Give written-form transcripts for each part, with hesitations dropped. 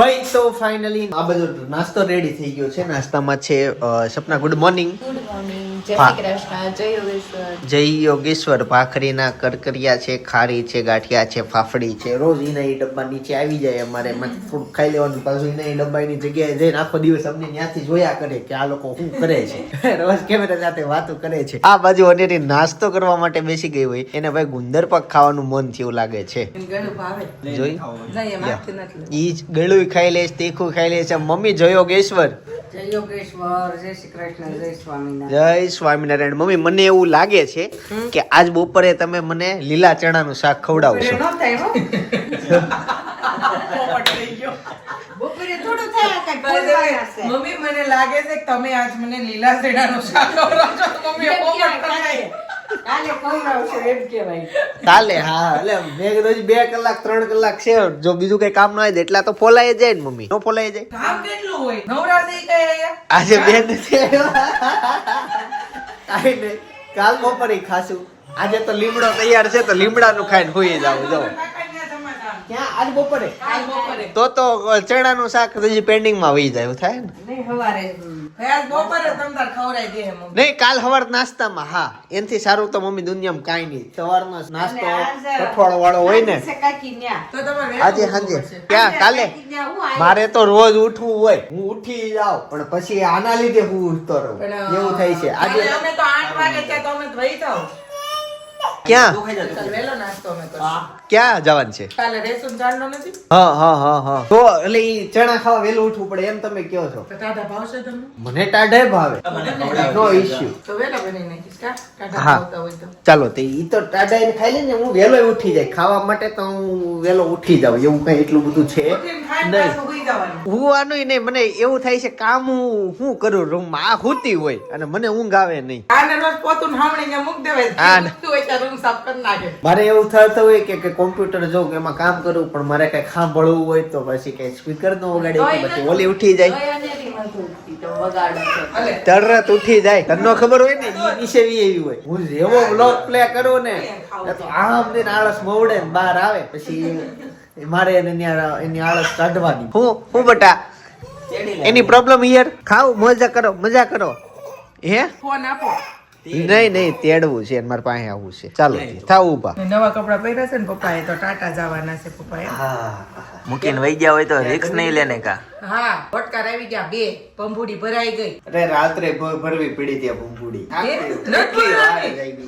ભાઈ તો ફાઇનલી આ બધો નાસ્તો રેડી થઈ ગયો છે. નાસ્તામાં છે સપના ગુડ મોર્નિંગ. Good morning. જય શ્રી કૃષ્ણ. જય યોગેશ્વર. જય યોગેશ્વર. ભાખરીના કરકરિયા છે, ખારી છે, ગાંઠિયા છે, ફાફડી છે. રોજ એના એ ડબ્બા નીચે આવી જાય અમારે થોડું ખાઈ લેવાનું. પાછું એના એ ડબ્બાની જગ્યાએ જઈને આખો દિવસ અમને ત્યાંથી જોયા કરે કે આ લોકો શું કરે છે. રોજ કેમેરા સાથે વાતો કરે છે. આ બાજુ અનેરી નાસ્તો કરવા માટે બેસી ગઈ હોય એને ભાઈ ગુંદર પાક ખાવાનું મન થયું લાગે છે. જોઈ ઈ ગળું ખાઈ લેશ, તીખું ખાઈ લેશ. મમ્મી જય યોગેશ્વર. જય યોગેશ્વર. જય શ્રી કૃષ્ણ. જય સ્વામિનારાયણ. જય સ્વામિનારાયણ. મમ્મી મને એવું લાગે છે કે આજ બપોરે તમે મને લીલા ચણાનું શાક ખવડાવશો. મમ્મી મને લાગે છે કે તમે આજ મને લીલા ચણાનું શાક ખવડાવશો. મમ્મી પોપટ કરાય કાલે ખવડાવશો એમ કહેવાય. કાલે હા એટલે મેં રોજ 2 કલાક 3 કલાક છે. જો બીજું કઈ કામ ન હોય એટલા તો ફોલાઈ જાય ને મમ્મી. નો ફોલાઈ જાય. કામ કેટલું હોય નવરાત્રી કઈ આજે બેન છે કાઈ નહીં. કાલ બપોરે ખાશું. આજે તો લીમડો તૈયાર છે તો લીમડાનું ખાઈને હોઈ જાવ. જો ક્યાં આજ બપોરે તો ચણાનું શાક હજી પેન્ડિંગ માં વહી જાય થાય ને. નહીં હવારે આજ બપોરે તમતાર ખવડાવી દે મમ્મી. નહીં કાલ સવાર નાસ્તામાં. હા એનથી સારું તો મમ્મી દુનિયામાં કાઈ નહીં. સવારનો નાસ્તો કઠોળ વાળો હોય ને તો તમારે આજે સાંજે ક્યાં કાલે મારે તો રોજ ઉઠવું હોય. હું ઉઠી જાઉં પણ પછી આના લીધે હું ઉઠતો રહું એવું થાય છે. આજે અમે તો 8 વાગે ત્યાં તો અમે વહી જાવ. ક્યાં વેલો નાસ્તો અમે કરશું. ક્યાં જવાનું છે? કાલે રેસુન જાણનો નથી હા તો એટલે ઈ ચણા ખાવા વેલું ઉઠવું પડે એમ તમે કહો છો. તો ટાઢા ભાવશે તમને? મને ટાઢે ભાવે નો ઇશ્યુ. તો વેલા બની નાખીશ કા ટાઢા હા. ભાવતા હોય તો. ચાલો તે ઈ તો ટાઢા ખાઈ લે ને હું વેલો ઉઠી જાય. ખાવા માટે તો હું વેલો ઉઠી જાઉં એવું કઈ એટલું બધું છે ખાઈને નહીં. પાછું હુઈ જવાનું. હું આનું નહીં. મને એવું થાય છે કામ હું કરું રૂમમાં આ હુતી હોય અને મને ઊંઘ આવે નહીં. આને રોજ પોતું સાંભળીને મૂક દેવાય. હા. ઊંઘતું હોય ત્યાં રૂમ સાફ કરી નાખે. મારે એવું થતું હોય કે કોમ્પ્યુટર જોઉં કે એમાં કામ કરું પણ મારે કઈ સાંભળવું હોય તો પછી કઈ સ્પીકર નો વગાડે તો પછી ઓલી ઉઠી જાય. અલે તરત ઉઠી જાય. તને ખબર હોય ને ઈ વિશે એવી હોય. હું જેવો બ્લોગ પ્લે કરું ને તો આમ દિન આળસ મવડે ને બહાર આવે પછી મારે એની આળસ કાઢવાની. હું બટા એની પ્રોબ્લેમ હિયર. ખાવ મજા કરો હે. ફોન આપો. નહીં તેડવું છે મારા પાસે આવવું છે. ચાલો થાવ ઉભા. નવા કપડા પહેર્યા છે ને પપ્પાએ તો ટાટા જવાના છે પપ્પાએ. હા મૂકીને વહી ગયા હોય તો રિક્સ નહીં લેને કા. હા ભટકાર આવી ગયા 2 પંભુડી ભરાઈ ગઈ. અરે રાત્રે ભરવી પડી ત્યાં ભૂંભુડી. નથી બોલાવી.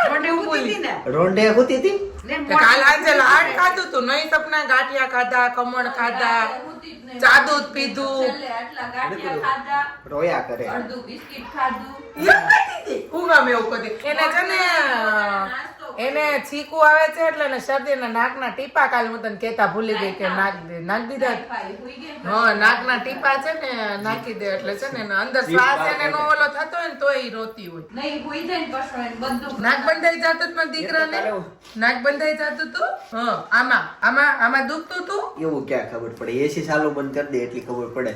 રોંઢે હું બોલી. રોંઢે હોતી હતી. કાલ આજે લાડ ખાધું તું નહીં સપના ગાંઠિયા ખાધા, ખમણ ખાધા, ચા દૂધ પીધું. રોયા કરે. હું ગમે એવું કરી. એને છે ને એને છીકું આવે છે એટલે એને શરદીના નાકના ટીપા કાલે હું તને કેતા ભૂલી ગઈ કે નાખ દીધા. હા નાકના ટીપા છે ને નાખી દે એટલે છે ને અંદર શ્વાસ એને નો ઓલો થતો હોય ને તોય ઈ રોતી હોય. નાક બંધાઈ જતું તું મારા દીકરાને. નાક બંધાઈ જતું તું. હા આમાં દુખતું તું. એવું ક્યાં ખબર પડે? એસી ચાલુ બંધ કરી દે એટલી ખબર પડે.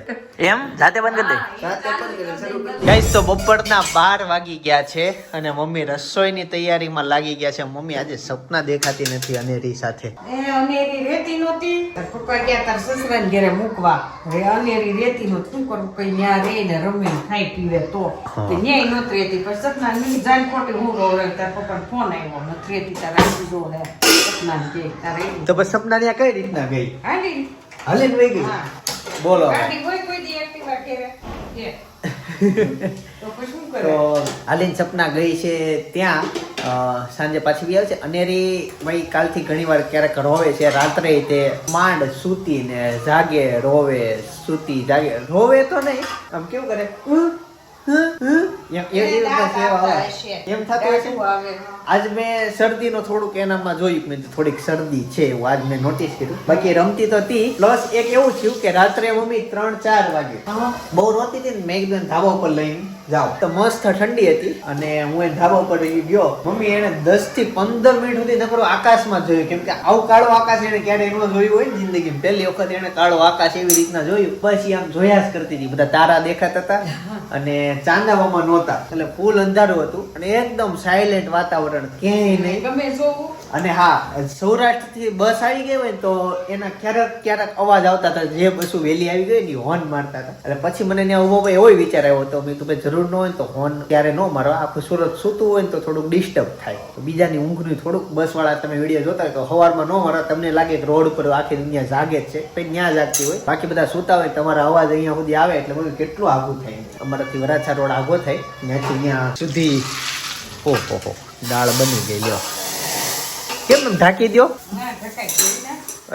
એમ જાતે બંધ કરી દે. સાથે બંધ કરે શરૂ કરી. ગાઈસ તો બપોરના 12 વાગી ગયા છે અને મમ્મી રસોઈની તૈયારીમાં લાગી ગયા છે. મમ્મી આજે સપના દેખાતી નથી અનેરી સાથે. અનેરી રેતી નહોતી. પપ્પા ગયા તાર સસરાને ઘરે મૂકવા. હવે અનેરી રેતી નહોતી. શું કરું કઈ ન્યા રહીને રમે ખાઈ પીવે તો ન્યાય નહોતી રેતી. પછી સપના ની જાન ખોટી હું રહું તાર પપ્પાને ફોન આવ્યો નથી રેતી તાર આવી જો ને સપનાને કે તારે તો પછી સપના ત્યાં કઈ રીતના ગઈ? હાલી હાલીને વહી ગઈ. બોલો ગાડી કોઈ દી એક્ટિવા કરે કે તો પછી શું કરે? તો હાલીને સપના ગઈ છે ત્યાં. સાંજે પાછી બી આવે છે. અનેરી ભાઈ કાલથી ઘણી વાર ક્યારેક રોવે છે. રાત્રે તે માંડ સૂતી ને જાગે રોવે, સૂતી જાગે રોવે તો નહીં આમ કેવું કરે એમ થતું હોય છે. આજ મેં શરદીનો થોડુંક એનામાં જોયું. મેં થોડીક શરદી છે એવું આજ મેં નોટિસ કર્યું. બાકી રમતી તો હતી. પ્લસ એક એવું થયું કે રાત્રે મમ્મી 3-4 વાગે બહુ રોતી હતી ને મેં એકદમ ધાબા ઉપર લઈને જાઓ તો મસ્ત ઠંડી હતી અને હું એ ધાબા ઉપર ગયો. મમ્મી એને 10 થી 15 મિનિટ સુધી નકરો આકાશમાં જોયું. કેમ કે આવું કાળો આકાશ એને ક્યારે એનો જોયું હોય ને જિંદગીમાં. પહેલી વખત એને કાળો આકાશ એવી રીતના જોયું. પછી આમ જોયા જ કરતી હતી. બધા તારા દેખાતા હતા અને ચાંદાવામાં નહોતા એટલે ફૂલ અંધારું હતું અને એકદમ સાયલેન્ટ વાતાવરણ. ક્યાંય નહીં. ગમે જોવું અને હા સૌરાષ્ટ્રથી બસ આવી ગઈ હોય ને તો એના ક્યારેક અવાજ આવતા હતા, જે બસો વહેલી આવી ગઈ ને હોર્ન મારતા હતા. એટલે પછી મને ત્યાં ઉભો ભાઈ એવો વિચાર આવ્યો તો મેં કીધું જરૂર ન હોય ને તો હોર્ન ક્યારે ન મારો, આખું સુરત સૂતું હોય ને તો થોડુંક ડિસ્ટર્બ થાય, તો બીજાની ઊંઘની થોડુંક બસ વાળા તમે વિડીયો જોતા હોય તો સવારમાં ન મારો, તમને લાગે કે રોડ ઉપર આખી દુનિયા જાગે જ છે, પછી ત્યાં જાગતી હોય, બાકી બધા સૂતા હોય, તમારા અવાજ અહીંયા સુધી આવે એટલે મને કેટલું આઘું થાય. અમારાથી વરાછા રોડ આઘો થાય, ત્યાંથી અહીંયા સુધી ઓહો દાળ બની ગઈ. લ્યો કેમ ઢાંકી દો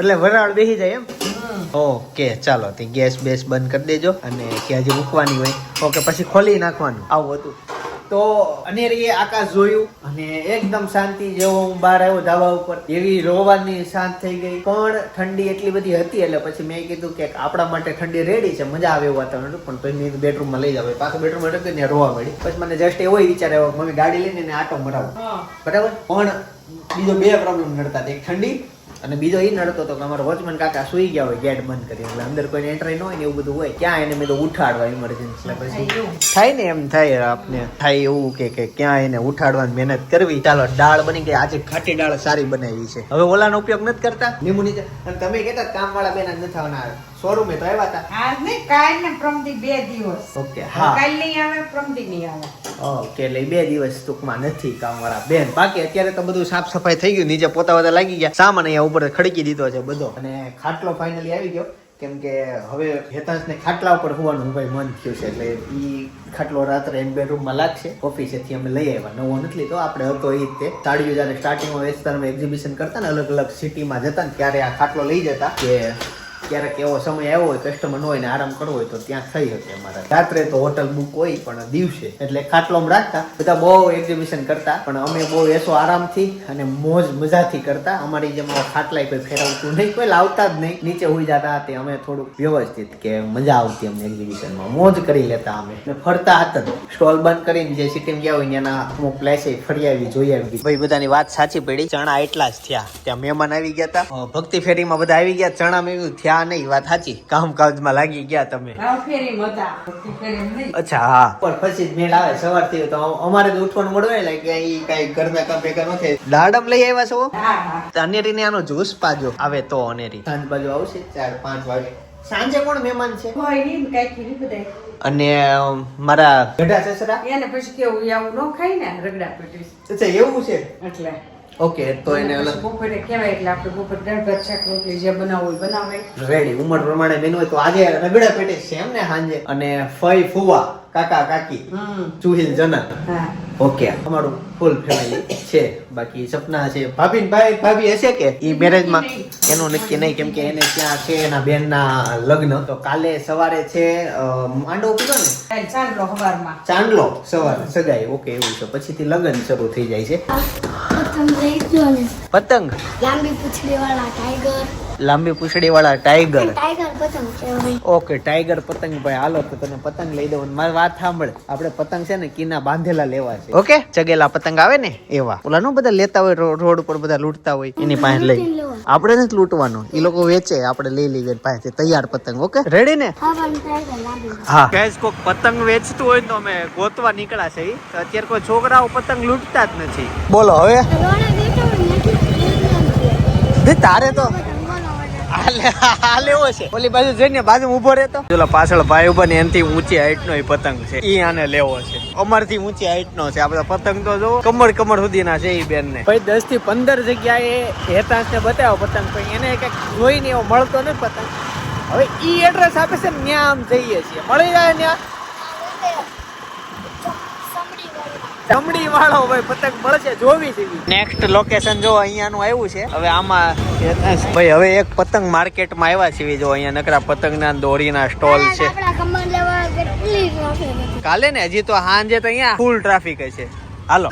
એટલે વરાળ બેસી જાય એમ. ઓકે ચાલો તે ગેસ બેસ બંધ કરી દેજો અને ત્યાં જે મૂકવાની હોય ઓકે પછી ખોલી નાખવાનું. આવું હતું તો અનેરીએ આકાશ જોયું અને એકદમ શાંતિ, જેવો હું બહાર આવ્યો ધાબા ઉપર એવી રોવાની શાંત થઈ ગઈ. પણ ઠંડી એટલી બધી હતી એટલે પછી મેં કીધું કે આપણા માટે ઠંડી રેડી છે, મજા આવે એવું વાતાવરણ હતું, પણ પછી મેં બેડરૂમમાં લઈ જાવ. પાછો બેડરૂમમાં એટલે ત્યાં રોવા મળી. પછી મને જસ્ટ એવો વિચાર આવ્યો મમ્મી ગાડી લઈને એને આટો મરાવું, બરાબર. પણ બીજો બે પ્રોબ્લેમ નડતા હતા, એક ઠંડી અને બીજો એ નડતો હતો કે અમારો વોચમેન કાકા સુઈ ગયા હોય ગેટ બંધ કરી, એટલે અંદર કોઈને એન્ટ્રી ન હોય ને એવું બધું હોય, ક્યાં એને મેં તો ઉઠાડવા ઇમરજન્સી. પછી થાય ને એમ થાય આપને થાય એવું કે ક્યાં એને ઉઠાડવાની મહેનત કરવી. ચાલો દાળ બની ગઈ, આજે ખાટી દાળ સારી બનાવી છે. હવે ઓલાનો ઉપયોગ નથી કરતા લીંબુ નીચે. અને તમે કહેતા કામ વાળા બેન નથી થવાના, શોરૂમે તો આવ્યા હતા આજ ને કાલ ને પ્રમદી 2 દિવસ. ઓકે હા કાલ નહીં આવે પ્રમદી નહીં આવે. ઓકે એટલે 2 દિવસ ટૂંકમાં નથી કામ વાળા બેન. બાકી અત્યારે તો બધું સાફ સફાઈ થઈ ગયું, નીચે પોતા વતા લાગી ગયા, સામાન અહીંયા ઉપર ખડકી દીધો છે બધો, અને ખાટલો ફાઇનલી આવી ગયો. કેમ કે હવે હેતાંશને ખાટલા ઉપર હોવાનું ભાઈ મન થયું છે, એટલે ઈ ખાટલો રાત્રે એન બેડરૂમમાં લાગશે. ઓફિસેથી અમે લઈ આવ્યા, નવો નથી લીધો, આપણે હતો એ રીતે સાડીઓ જયારે સ્ટાર્ટિંગમાં વેચતામાં એક્ઝિબિશન કરતા ને અલગ અલગ સિટીમાં જતા ને ત્યારે આ ખાટલો લઈ જતા કે ક્યારેક એવો સમય આવ્યો હોય કસ્ટમર ન હોય ને આરામ કરવો હોય તો ત્યાં થઈ શકે અમારા. રાત્રે તો હોટલ બુક હોય પણ દિવસે એટલે ખાટલોમાં રાખતા. બધા બહુ એક્ઝિબિશન કરતા પણ અમે બહુ એસો આરામથી અને મોજ મજાથી કરતા. અમારી જેમ ખાટલાય કોઈ ફેરવતું નહીં, કોઈ લાવતા જ નહીં, નીચે હોઈ જતા. તે અમે થોડુંક વ્યવસ્થિત કે મજા આવતી અમને એક્ઝિબિશનમાં, મોજ કરી લેતા અમે ને ફરતા હતા. સ્ટોલ બંધ કરીને જે સિટીમાં ગયા હોય એના અમુક પ્લેસે ફરી આવી જોઈ આવી. ભાઈ બધાની વાત સાચી પડી, ચણા એટલા જ થયા. ત્યાં મહેમાન આવી ગયા હતા, ભક્તિ ફેરીમાં બધા આવી ગયા, ચણા મેં થયા નહીં, વાત સાચી, કામકાજમાં લાગી ગયા તમે. અચ્છા હા પણ પછી જ મેળ આવે સવારથી તો અમારે તો ઉઠવાનું મળે એટલે કે ઈ કઈ ઘરના કામ ભેગા ન થાય. દાડમ લઈ આવ્યા છો અનેરી ને આનો જ્યુસ પાજો આવે તો અનેરી સાંજ બાજુ આવશે 4-5 વાગે. સાંજે કોણ મહેમાન છે? અને મારા ગઢા સસરા એને પછી કેવું આવું ન ખાય ને રગડા પેટીસ. અચ્છા એવું છે એટલે ઓકે તો એને બપોરે કહેવાય એટલે આપણે બપોરે દાળ ભાત શાક રોટલી જે બનાવવું હોય બનાવે રેડી. ઉંમર પ્રમાણે મેનુ હોય તો આજે રગડા પેટીસ છે એમ ને સાંજે. અને ફઈ ફુવા કાકા કાકી ચુહિલ જનક ઓકે અમારું ફૂલ ફેમિલી છે. બાકી સપના છે ભાભી ને ભાભી હશે કે ઈ મેરેજ માં એનું નક્કી નહીં, કેમ કે એને ત્યાં છે એના બેન ના લગ્ન. તો કાલે સવારે છે માંડવો કીધો ને ચાંદલો સવારમાં, ચાંદલો સવારે સગાઈ. ઓકે એવું છે, પછીથી લગ્ન શરૂ થઈ જાય છે. પતંગ લાંબી પૂંછડી વાળા ટાઈગર, લાંબી પૂંછડી વાળા ટાઈગર. ટાઈગર પતંગ કહેવાય. ઓકે ટાઈગર પતંગ. ભાઈ હાલો તો તને પતંગ લઈ દઉં. મારી વાત સાંભળ, આપણે પતંગ છે ને કીના બાંધેલા લેવા છે. ઓકે ચગેલા પતંગ આવે ને એવા, ઓલા નો બધા લેતા હોય રોડ ઉપર બધા લૂંટતા હોય એની પાસે લઈ. આપણે નથી લૂંટવાનું, એ લોકો વેચે, આપણે લઈ લઈએ પાસે તૈયાર પતંગ. ઓકે રેડી ને? હા પણ ટાઈગર લાંબી. હા ગાઈસ કોક પતંગ વેચતું હોય તો અમે ગોતવા નીકળ્યા છે. અત્યારે કોઈ છોકરાઓ પતંગ લૂંટતા જ નથી. બોલો હવે રોણા બેઠો હોય ને તારે તો લેવો છે. ઓલી બાજુ જઈને બાજુ ઉભો રહેતો પેલા પાછળ ભાઈ ઉભા ને એનથી ઊંચી હાઈટ નો પતંગ છે, ઈ આને લેવો છે. અમારથી ઊંચી હાઈટ નો છે. આપડે પતંગ તો જો કમર સુધી ના છે ઈ બેન ને. ભાઈ 10 થી 15 જગ્યાએ હેતાંશ ને બતાવ્યો પતંગ, પણ એને કઈક જોઈને એવો મળતો નથી પતંગ. હવે ઈ એડ્રેસ આપે છે ને ત્યાં આમ જઈએ છીએ, મળી જાય ત્યાં ચમડી વાળો ભાઈ પતંગ મળશે, જોવી છે. નેક્સ્ટ લોકેશન જો અહીંયાનું આવ્યું છે. હવે આમાં ભાઈ હવે એક પતંગ માર્કેટમાં આવ્યા છે. જો અહીંયા નકરા પતંગના દોરીના સ્ટોલ છે. આપણા કમર લેવા કેટલી ટ્રાફિક. કાલે ને હજી તો સાંજે તો અહીંયા ફૂલ ટ્રાફિક હશે. હાલો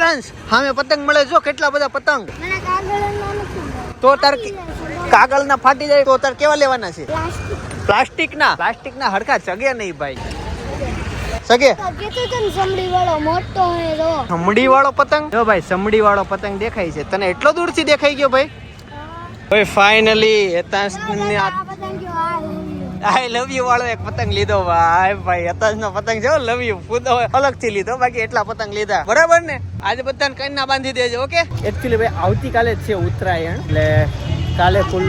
સામે પતંગ મળે, જો કેટલા બધા પતંગ. મને કાગળનો નથી. તો તાર કાગળના ફાટી જાય તો તાર કેવા લેવાના છે? પ્લાસ્ટિક. પ્લાસ્ટિકના હરખા ચગે નહીં ભાઈ. સગે સમડી વાળો મોટો હે રો. સમડી વાળો પતંગ જો ભાઈ, સમડી વાળો પતંગ દેખાય છે તને? એટલો દૂરથી દેખાઈ ગયો ભાઈ. ભાઈ finally Hetansh I love you વાળો એક પતંગ લીધો ભાઈ અત્યારનો પતંગ છે લવ યુ ફૂદો અલગથી લીધો બાકી એટલા પતંગ લીધા બરાબર ને આજે બધાને કઈ ના બાંધી દેજો ઓકે એકચ્યુઅલી ભાઈ આવતીકાલે જ છે ઉત્તરાયણ એટલે કાલે ફૂલ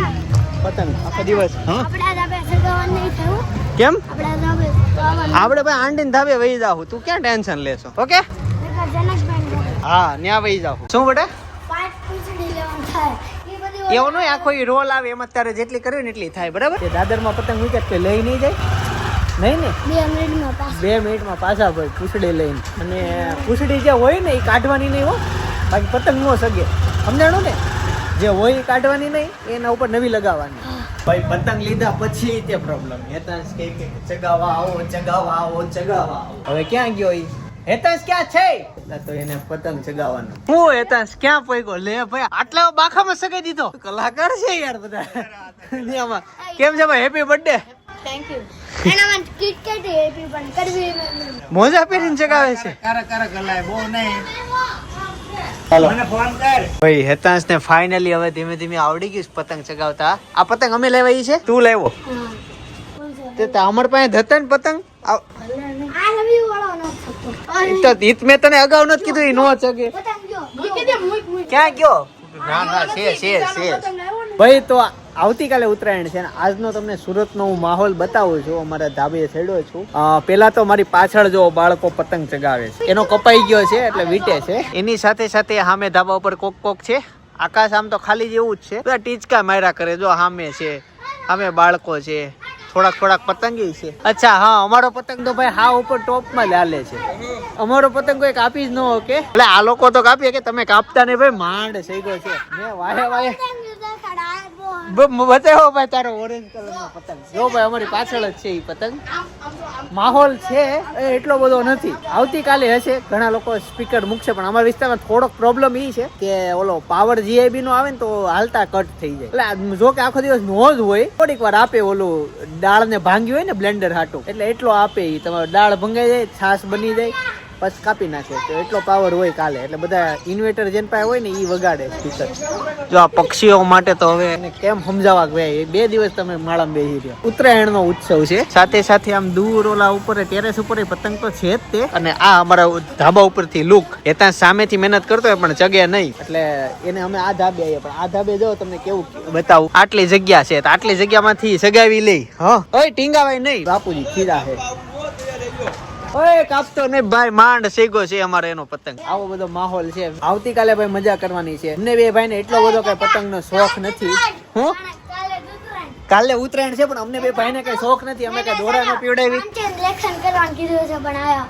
પતંગ આખો દિવસ આપણા ધાબે સગાવાનું નહીં થયું. કેમ આપણા ધાબે સગાવાનું. આપણે ભાઈ આંડીને ધાબે વહી જાવ તું ક્યાં ટેન્શન લેશો ઓકે નકર જનકભાઈ ધાબે. હા ન્યા વહી જાવ શું બેટા પાંચ પૂંછડી લેવાનું થાય. એ બધી એવું નહીં આખો ઈ રોલ આવે એમાં તારે જેટલી કરવી ને એટલી થાય બરાબર દાદરમાં પતંગ મૂકે તો લઈ નહીં જાય નહીં ને 2 મિનિટમાં પાસ. 2 મિનિટમાં પાછા ભાઈ પૂછડી લઈને અને પૂછડી જે હોય ને એ કાઢવાની નહીં હો બાકી પતંગ નો સગે સમજાણું ને જે હોય એ કાઢવાની નહીં એના ઉપર નવી લગાવવાની ભાઈ પતંગ લીધા પછી તે પ્રોબ્લેમ હેતાંશ કે ચગાવા આવો ચગાવા આવો ચગાવા આવો હવે ક્યાં ગયો ઈ હેતાંશ ક્યાં છે તો એને પતંગ ચગાવવાનો હું હેતાંશ ક્યાં પોઈગો લે ભાઈ આટલા બાખામાં સગાઈ દીધો કલાકાર છે યાર બધા કેમ છે ભાઈ હેપી બર્થડે થેન્ક યુ. એનામાં કિટકેટ હેપી પણ કરવી નહીં. મોજા પહેરીને ચગાવે છે ચાલો મને ફોન કર ભાઈ હેતાંશ ને ફાઇનલી હવે ધીમે ધીમે આવડી ગયું છે પતંગ ચગાવતા આ પતંગ અમે લેવાઈ છે તું લેવો હા. કોણ છે? તે તો અમાર પાસે હતા ને પતંગ આ લવ યુ વાળો ન થતો. તો ઈત મેં તને અગાઉ નથી કીધું ઈ નો ચગે પતંગ જો. મૂકી દે મૂક. ક્યાં ગયો ના ના છે ભાઈ તો આવતીકાલે ઉત્તરાયણ છે ને આજનો તમને સુરતનો હું માહોલ બતાવું છું અમારા ધાબે છેડ્યો છું પેલા તો મારી પાછળ જો બાળકો પતંગ ચગાવે છે એનો કપાઈ ગયો છે એટલે વીટે છે એની સાથે સાથે સામે ધાબા ઉપર કોક છે આકાશ આમ તો ખાલી જેવું જ છે બધા ટીચકા માર્યા કરે જો સામે છે સામે બાળકો છે થોડાક પતંગી છે અચ્છા હા અમારો પતંગ તો ભાઈ હા ઉપર ટોપમાં લાલે છે અમારો પતંગ કોઈ કાપી જ ન ઓકે એટલે આ લોકો તો કાપીએ કે તમે કાપતા ને ભાઈ માંડ સઈગો છે મેં વાહે બતાવો ભાઈ તારો ઓરેન્જ કલરનો પતંગ જો ભાઈ અમારી પાછળ જ છે ઈ પતંગ માહોલ છે એટલો બધો નથી આવતીકાલે હશે ઘણા લોકો સ્પીકર મૂકશે પણ અમારા વિસ્તારમાં થોડોક પ્રોબ્લેમ ઈ છે કે ઓલો પાવર જીઆઈબી નો આવે ને તો હાલતા કટ થઈ જાય એટલે જો કે આખો દિવસ નો જ હોય થોડીક વાર આપે ઓલું દાળ ને ભાંગ્યું હોય ને બ્લેન્ડર હાટું એટલે એટલો આપે ઈ તમારે દાળ ભંગાઈ જાય છાશ બની જાય પછી કાપી નાખે તો એટલો પાવર હોય કાલે એટલે બધા ઇન્વર્ટર જેન પાસે હોય ને ઈ વગાડે સ્પીકર જો આ પક્ષીઓ માટે તો હવે એને કેમ સમજાવવા કે ભાઈ 2 દિવસ તમે માળામાં બેસી રહ્યા ઉત્તરાયણ નો ઉત્સવ છે સાથે સાથે આમ દૂર ઓલા ઉપર ટેરેસ ઉપર પતંગ તો છે જ તે અને આ અમારા ધાબા ઉપરથી લુક એ ત્યાં સામેથી મહેનત કરતો હોય પણ જગે નહીં એટલે એને અમે આ ધાબે આવીએ પણ આ ધાબે જો તમને કેવું બતાવું આટલી જગ્યા છે તો આટલી જગ્યામાંથી સગાવી લઈ હા ઓય ટીંગાવાય નહીં બાપુજી ખીરા છે ઓય કાપતો ને ભાઈ માંડ સેગો છે અમારે એનો પતંગ આવો બધો માહોલ છે આવતીકાલે ભાઈ મજા કરવાની છે અમને બે ભાઈ ને એટલો બધો કઈ પતંગ નો શોખ નથી હું કાલે ઉત્તરાયણ છે પણ અમને બે ભાઈ ને કઈ શોખ નથી અમે કઈ દોરા નો પીવડાવી લેખન કરવાનું કીધું છે પણ આયા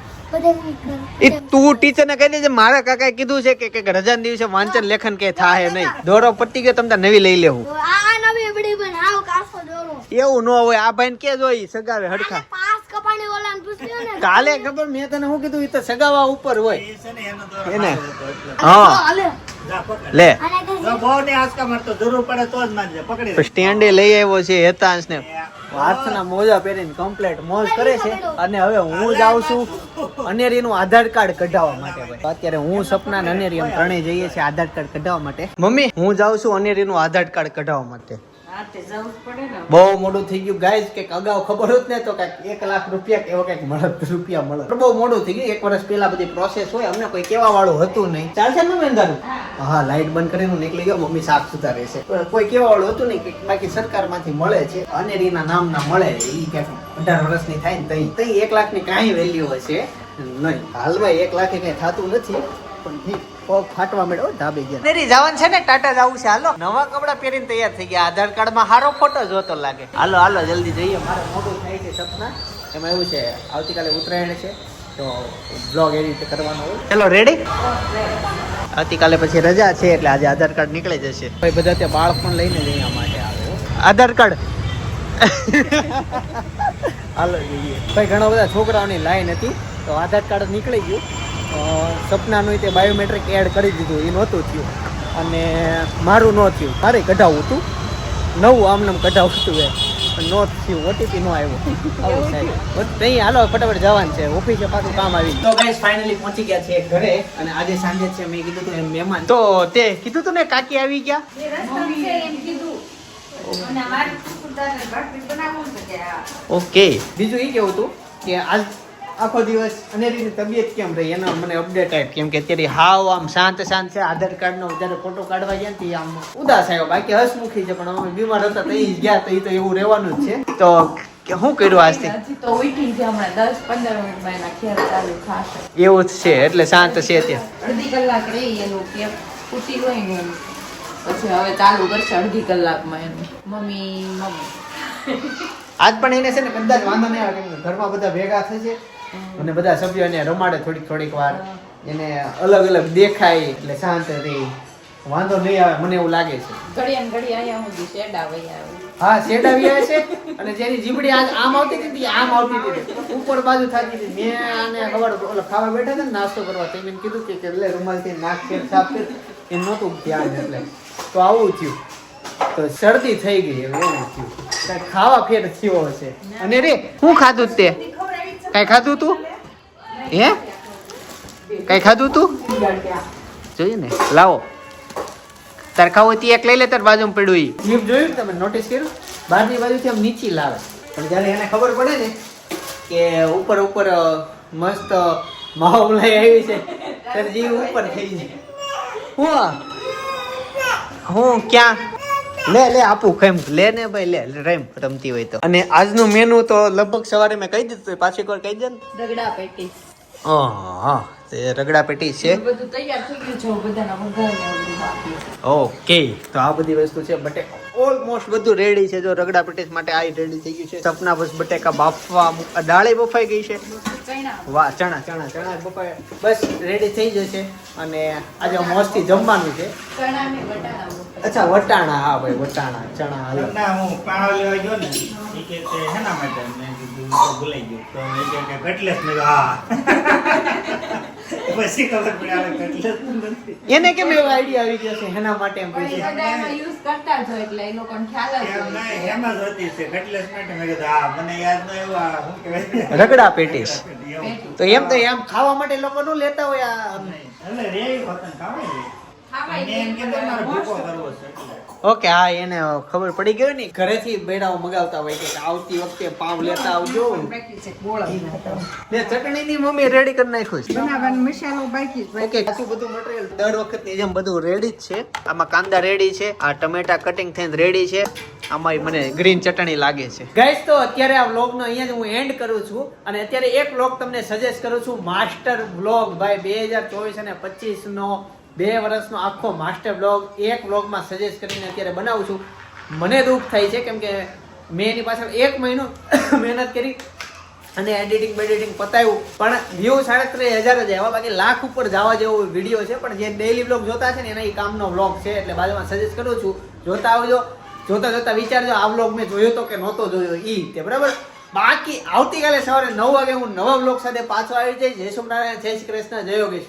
એ તું ટીચર ને કહી દેજે મારા કાકાએ કીધું છે કે રજા દિવસે વાંચન લેખન કે થાય નહીં દોરો પતી ગયો તમને નવી લઈ લેવું આ નવી બડી બનાવ કાસો દોરો એવું ન હોય આ ભાઈ ને કે જોઈ સગાવે હડખા પાસ કપાણી વાળાને પૂછ્યો ને કાલે ખબર મેં તને શું કીધું એ તો સગાવા ઉપર હોય એને હા લે સ્ટેન્ડે લઈ આવ્યો છે હેતાંશ ને હાથના મોજા પહેરીને કમ્પ્લીટ મોજ કરે છે અને હવે હું જાઉં છું અનેરીનું આધાર કાર્ડ કઢાવવા માટે ભાઈ અત્યારે હું સપના અને અનેરી એમ ત્રણેય જઈએ છીએ આધાર કાર્ડ કઢાવવા માટે મમ્મી હું જાઉં છું અનેરીનું આધાર કાર્ડ કઢાવવા માટે બહુ મોડું થઈ ગયું ગાઈઝ કે અગાઉ ખબર હોત ને તો કઈક 1 લાખ રૂપિયા કે એવો કઈક રૂપિયા મળે બહુ મોડું થઈ ગયું 1 વર્ષ પહેલા બધી પ્રોસેસ હોય અમને કોઈ કેવા વાળું હતું નહીં ચાલશે ને મેંદારું હા લાઈટ બંધ કરીને નીકળી ગયો મમ્મી શાક સુધારે છે કોઈ કેવા વાળું હતું નહીં બાકી સરકારમાંથી મળે છે અનેરીના નામના મળે એ કઈક 18 વર્ષની થાય ને તઈ 1 લાખની કાંઈ વેલ્યુ હશે નહીં હાલમાં 1 લાખે કઈ થતું નથી પણ ફાટવા મળ્યો ધાબે ગયા તેરી જવાનું છે ને ટાટા જવું છે હાલો નવા કપડા પહેરીને તૈયાર થઈ ગયા આધાર કાર્ડ માં સારો ફોટો જોતો લાગે હાલો જલ્દી જઈએ મારે મોટું થાય છે સપના એમાં એવું છે આવતીકાલે ઉત્તરાયણ છે તો બ્લોગ એડિટ કરવાનો હોય ચલો રેડી આવતીકાલે પછી રજા છે એટલે આજે આધાર કાર્ડ નીકળી જશે ભાઈ બધા ત્યાં બાળક પણ લઈને જ અહીંયા માટે આવે આધાર કાર્ડ હાલો જઈએ ભાઈ ઘણા બધા છોકરાઓની લાઈન હતી તો આધાર કાર્ડ નીકળી ગયું સપનાનું તે બાયોમેટ્રિક એડ કરી દીધું એ નહોતું થયું અને મારું ન થયું મારે કઢાવવું હતું નવું આમને કઢાવવું હતું એ નો થયું ઓટીપી નો આવ્યો આવું સાહેબ નહીં હાલો ફટાફટ જવાનું છે ઓફિસે પાછું કામ આવી તો ગાઈસ ફાઇનલી પહોંચી ગયા છે ઘરે અને આજે સાંજે છે મેં કીધું તું એમ મહેમાન તો તે કીધું તું ને કાકી આવી ગયા ઓકે બીજું એ કેવું હતું કે આજ આખો દિવસ અનેરીની તબિયત કેમ રહી એનો મને અપડેટ આપ કેમ કે અત્યારે હાવ આમ શાંત છે. આધાર કાર્ડનો જ્યારે ફોટો કાઢવા ગયા ને આમ ઉદાસ આવ્યો, બાકી હસમુખી છે, પણ અમે બીમાર હતા તો એ જ ગયા તો એ તો એવું રહેવાનું જ છે. તો શું કર્યું આજથી? હજી તો ઉઠી છે હમણાં 10-15 મિનિટમાં એના ખેલ ચાલુ થશે. એવું જ છે એટલે શાંત છે ત્યાં. અડધી કલાક રહી એનું કે ફૂટી હોય ને એનું. પછી હવે ચાલુ કરશે અડધી કલાકમાં એનું. મમ્મી આજ પણ એને છે ને કદાચ વાંધો નહીં આવે કેમ કે ઘરમાં બધા ભેગા થશે અને બધા સભ્યો એને રમાડે થોડીક વાર, એને અલગ અલગ દેખાય એટલે શાંત રહી, વાંધો નહીં આવે મને એવું લાગે છે. ઘડિયા ને ઘડિયા અહીંયા સુધી શેડા વહી આવે. હા શેડ આવી આવે છે અને જેની જીબડી આમ આવતી હતી આમ આવતી હતી, ઉપર બાજુ થતી હતી. મેં આને ખબર ઓલો ખાવા બેઠા હતા ને નાસ્તો કરવા, તો મેં કીધું કે લે રૂમાલથી નાક ફેર સાફ કર, એ નહોતું ધ્યાન એટલે તો આવું થયું. તો શરદી થઈ ગઈ એવું થયું, કાંઈ ખાવા ફેર થયો હશે. અને રે શું ખાધું તે? કાંઈ ખાધું તું? હે કાંઈ ખાધું તું? જોઈએ ને લાવો તાર ખાવું હોય તે એક લઈ લે, તાર બાજુમાં પડ્યું ઈ ક્લિપ જોયું તમે નોટિસ કર્યું? બહારની બાજુથી આમ નીચી લાવે, પણ જ્યારે એને ખબર પડે ને કે ઉપર મસ્ત મહામલાઈ આવી છે ત્યારે જીવ ઉપર થઈ જાય. હું ક્યાં લે આપું કેમ લે ને ભાઈ લે રેમ રમતી હોય તો. અને આજનું મેનુ તો લગભગ સવારે મેં કહી દીધું, પાછી એકવાર કહી દે ને. રગડા પેટીસ. હા તે રગડા પેટી છે. બધું તૈયાર થઈ ગયું છે, બધાના વઘાર ને એવું બધું બાકી છે. ઓકે તો આ બધી વસ્તુ છે. બટેકા ઓલમોસ્ટ બધું રેડી છે. જો રગડા પેટીસ માટે આ રેડી થઈ ગયું છે. સપના બસ બટેકા બાફવા દાળે બફાઈ ગઈ છે. ચણા. વાહ ચણા બફાય બસ રેડી થઈ જશે. અને આજે મોસ્ટથી જમવાનું છે. ચણા ને વટાણા બપોર. અચ્છા વટાણા, હા ભાઈ વટાણા ચણા હાલો. ના હું પાણો લેવા ગયો ને એ કે તે હેના માટે મેં કીધું તો ભૂલાઈ ગયું તો એ કે કટલેસ મેં કીધું હા પછી ખબર પડી આવે કટલેસ નથી. એને કેમ એવો આઈડિયા આવી ગયો છે એના માટે એમ પણ એ પૂછે? બધા એમાં યુઝ કરતા જ હોય એટલે એ લોકોને ખ્યાલ જ એમ હોય નહીં, છે. એમ જ હતી છે કટલેસ માટે મેં કીધું હા મને યાદ ન આવ્યું આ શું કહેવાય રગડા પેટીસ. એવું. તો એમ ખાવા માટે લોકો નું લેતા હોય આ. એટલે રે હોતન ખાવે રે ખાવાય અને એમ કીધું મારે ભૂકો કરવો છે એટલે ઓકે હા એને ખબર પડી ગઈ ને ઘરેથી બેડાઓ મગાવતા હોય કે આવતી વખતે પાવ લેતા આવજો. ને ચટણીની મમ્મી રેડી કરી નાખ્યું છે. ઓકે આટલું બધું મટીરીયલ દર વખતની જેમ બધું રેડી જ છે. આમાં કાંદા રેડી છે, આ ટમેટા કટિંગ થઈને રેડી છે, આમાં મને ગ્રીન ચટણી લાગે છે. ગાઈસ તો અત્યારે આ વ્લોગનો અહીંયા જ હું એન્ડ કરું છું અને અત્યારે એક વ્લોગ તમને સજેસ્ટ કરું છું. માસ્ટર વ્લોગ ભાઈ 2024 અને 25 નો 2 વર્ષનો આખો માસ્ટર બ્લોગ એક બ્લોગમાં સજેસ્ટ કરીને અત્યારે બનાવું છું. મને દુઃખ થાય છે કેમ કે મેં એની પાછળ 1 મહિનો મહેનત કરી અને એડિટિંગ પતાવ્યું, પણ વ્યૂ 33,000 જ આવ્યા. બાકી લાખ ઉપર જવા જેવો વિડીયો છે, પણ જે ડેઈલી બ્લોગ જોતા છે ને એના એ કામનો બ્લોગ છે એટલે બાજુમાં સજેસ્ટ કરું છું. જોતા આવજો, જોતા વિચારજો આ બ્લોગ મેં જોયો તો કે નહોતો જોયો ઈ તે બરાબર. બાકી આવતીકાલે સવારે 9 વાગે હું નવા બ્લોગ સાથે પાછો આવી જઈશ. જય સોમનારાયણ, જય શ્રી કૃષ્ણ, જય યોગેશ.